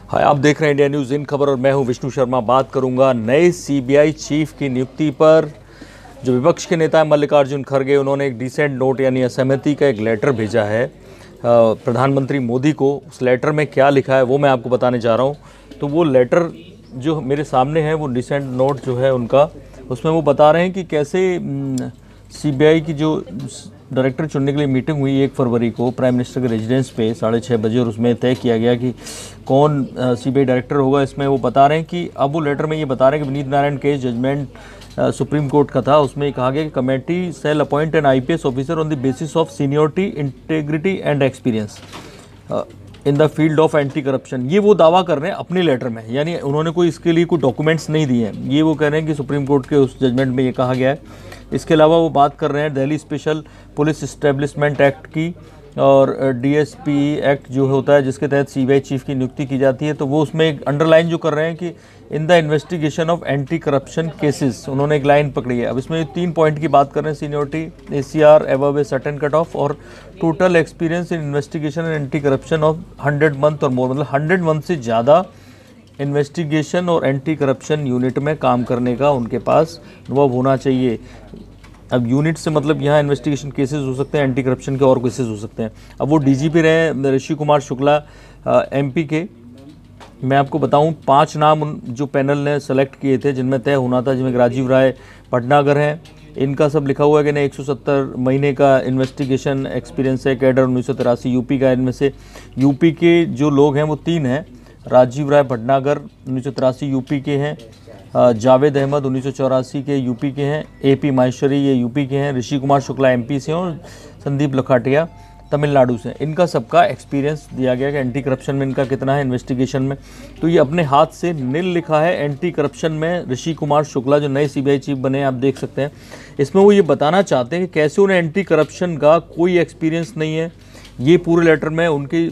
हाय, आप देख रहे हैं इंडिया न्यूज़ इन खबर और मैं हूं विष्णु शर्मा। बात करूंगा नए सीबीआई चीफ की नियुक्ति पर। जो विपक्ष के नेता है मल्लिकार्जुन खड़गे, उन्होंने एक डिसेंट नोट यानी असहमति का एक लेटर भेजा है प्रधानमंत्री मोदी को। उस लेटर में क्या लिखा है वो मैं आपको बताने जा रहा हूँ। तो वो लेटर जो मेरे सामने है, वो डिसेंट नोट जो है उनका, उसमें वो बता रहे हैं कि कैसे सीबीआई की जो डायरेक्टर चुनने के लिए मीटिंग हुई 1 फरवरी को प्राइम मिनिस्टर के रेजिडेंस पे 6:30 बजे, और उसमें तय किया गया कि कौन सीबीआई डायरेक्टर होगा। इसमें वो बता रहे हैं कि अब वो लेटर में ये बता रहे हैं कि Vineet Narayan case judgment supreme court का था, उसमें कहा गया कि committee shall appoint an IPS officer on the basis of seniority, integrity and experience in the field of anti corruption. ये वो दावा कर रहे हैं अपने लेटर में, यानी उन्होंने कोई इसके लिए कोई डॉक्यूमेंट्स नहीं दिए हैं। ये वो कह रहे हैं कि सुप्रीम कोर्ट के उस जजमेंट में ये कहा गया है। इसके अलावा वो बात कर रहे हैं Delhi special police establishment act की और डीएसपी एक्ट जो होता है जिसके तहत सीबीआई चीफ की नियुक्ति की जाती है। तो वो उसमें एक अंडरलाइन जो कर रहे हैं कि in the investigation of anti corruption cases, उन्होंने एक लाइन पकड़ी है। अब इसमें 3 पॉइंट की बात कर रहे हैं: seniority, ACR above a certain cut off, और total experience in investigation and anti corruption of 100 month और मोर, मतलब 100 मंथ से ज़्यादा इन्वेस्टिगेशन और एंटी करप्शन यूनिट में काम करने का उनके पास अनुभव होना चाहिए। अब यूनिट से मतलब यहाँ इन्वेस्टिगेशन केसेस हो सकते हैं, एंटी करप्शन के और केसेस हो सकते हैं। अब वो डीजीपी रहे ऋषि कुमार शुक्ला एमपी के। मैं आपको बताऊं 5 नाम जो पैनल ने सेलेक्ट किए थे जिनमें तय होना था, जिनमें राजीव राय भटनागर हैं। इनका सब लिखा हुआ है कि नहीं 170 महीने का इन्वेस्टिगेशन एक्सपीरियंस है, कैडर 1983 यूपी का। इनमें से यूपी के जो लोग हैं वो 3 हैं। राजीव राय भटनागर 1983 यूपी के हैं, जावेद अहमद 1984 के यूपी के हैं, एपी माहेश्वरी ये यूपी के हैं, ऋषि कुमार शुक्ला एमपी से और संदीप लखाटिया तमिलनाडु से। इनका सबका एक्सपीरियंस दिया गया कि एंटी करप्शन में इनका कितना है, इन्वेस्टिगेशन में। तो ये अपने हाथ से नील लिखा है एंटी करप्शन में ऋषि कुमार शुक्ला जो नए सीबीआई चीफ बने, आप देख सकते हैं। इसमें वो ये बताना चाहते हैं कि कैसे उन्हें एंटी करप्शन का कोई एक्सपीरियंस नहीं है। ये पूरे लेटर में उनकी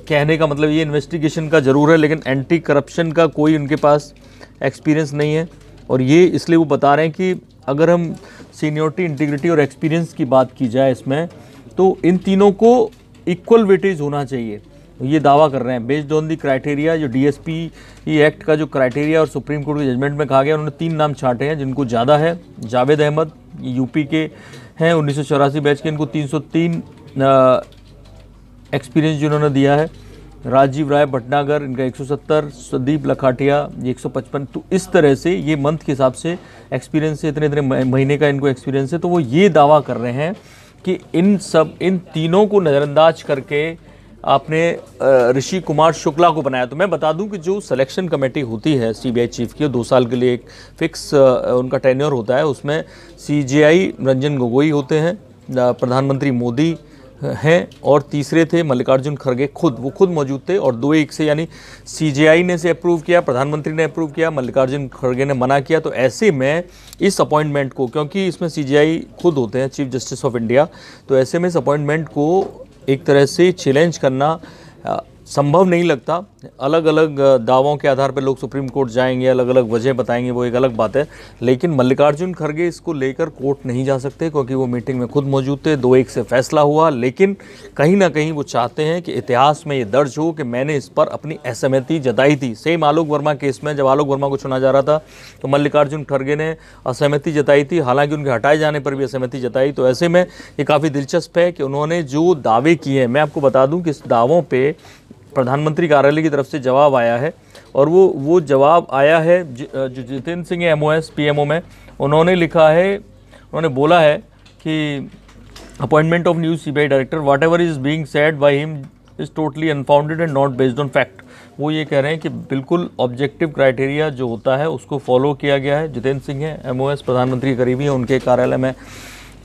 कहने का मतलब ये इन्वेस्टिगेशन का ज़रूर है, लेकिन एंटी करप्शन का कोई उनके पास एक्सपीरियंस नहीं है। और ये इसलिए वो बता रहे हैं कि अगर हम सीनियरिटी, इंटीग्रिटी और एक्सपीरियंस की बात की जाए इसमें, तो इन तीनों को इक्वल वेटेज होना चाहिए। ये दावा कर रहे हैं बेस्ड ऑन दी क्राइटेरिया, जो डीएसपी एक्ट का जो क्राइटेरिया और सुप्रीम कोर्ट के जजमेंट में कहा गया। उन्होंने 3 नाम छांटे हैं जिनको ज़्यादा है। जावेद अहमद यूपी के हैं, 1984 बैच के, इनको 303 एक्सपीरियंस जिन्होंने दिया है। राजीव राय भटनागर इनका 170, संदीप लखाटिया ये 155। तो इस तरह से ये मंथ के हिसाब से एक्सपीरियंस है, इतने महीने का इनको एक्सपीरियंस है। तो वो ये दावा कर रहे हैं कि इन तीनों को नज़रअंदाज करके आपने ऋषि कुमार शुक्ला को बनाया। तो मैं बता दूं कि जो सिलेक्शन कमेटी होती है सीबीआई चीफ की, 2 साल के लिए एक फिक्स उनका टेन्योर होता है। उसमें सीजेआई रंजन गोगोई होते हैं, प्रधानमंत्री मोदी हैं, और तीसरे थे मल्लिकार्जुन खड़गे खुद, वो खुद मौजूद थे। और 2-1 से, यानी सीजेआई ने से अप्रूव किया, प्रधानमंत्री ने अप्रूव किया, मल्लिकार्जुन खड़गे ने मना किया। तो ऐसे में इस अपॉइंटमेंट को, क्योंकि इसमें सीजेआई खुद होते हैं चीफ जस्टिस ऑफ इंडिया, तो ऐसे में इस अपॉइंटमेंट को एक तरह से चैलेंज करना संभव नहीं लगता। अलग अलग दावों के आधार पर लोग सुप्रीम कोर्ट जाएंगे, अलग अलग वजह बताएंगे, वो एक अलग बात है। लेकिन मल्लिकार्जुन खड़गे इसको लेकर कोर्ट नहीं जा सकते, क्योंकि वो मीटिंग में खुद मौजूद थे। 2-1 से फैसला हुआ, लेकिन कहीं ना कहीं वो चाहते हैं कि इतिहास में ये दर्ज हो कि मैंने इस पर अपनी असहमति जताई थी। सेम आलोक वर्मा केस में, जब आलोक वर्मा को चुना जा रहा था तो मल्लिकार्जुन खड़गे ने असहमति जताई थी, हालांकि उनके हटाए जाने पर भी असहमति जताई। तो ऐसे में ये काफ़ी दिलचस्प है कि उन्होंने जो दावे किए हैं, मैं आपको बता दूँ कि इस दावों पर प्रधानमंत्री कार्यालय की तरफ से जवाब आया है। और वो जवाब आया है जो जितेंद्र सिंह एमओएस पीएमओ में, उन्होंने लिखा है, उन्होंने बोला है कि appointment of new CBI director what ever is being said by him is totally unfounded and not based on fact. वो ये कह रहे हैं कि बिल्कुल ऑब्जेक्टिव क्राइटेरिया जो होता है उसको फॉलो किया गया है। जितेंद्र सिंह है एमओएस, प्रधानमंत्री के करीबी हैं, उनके कार्यालय में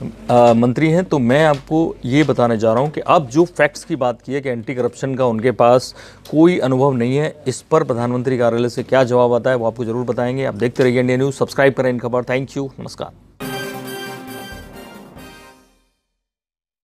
मंत्री हैं। तो मैं आपको ये बताने जा रहा हूँ कि अब जो फैक्ट्स की बात की है कि एंटी करप्शन का उनके पास कोई अनुभव नहीं है, इस पर प्रधानमंत्री कार्यालय से क्या जवाब आता है वो आपको जरूर बताएंगे। आप देखते रहिए इंडिया न्यूज़, सब्सक्राइब करें इन खबर। थैंक यू, नमस्कार।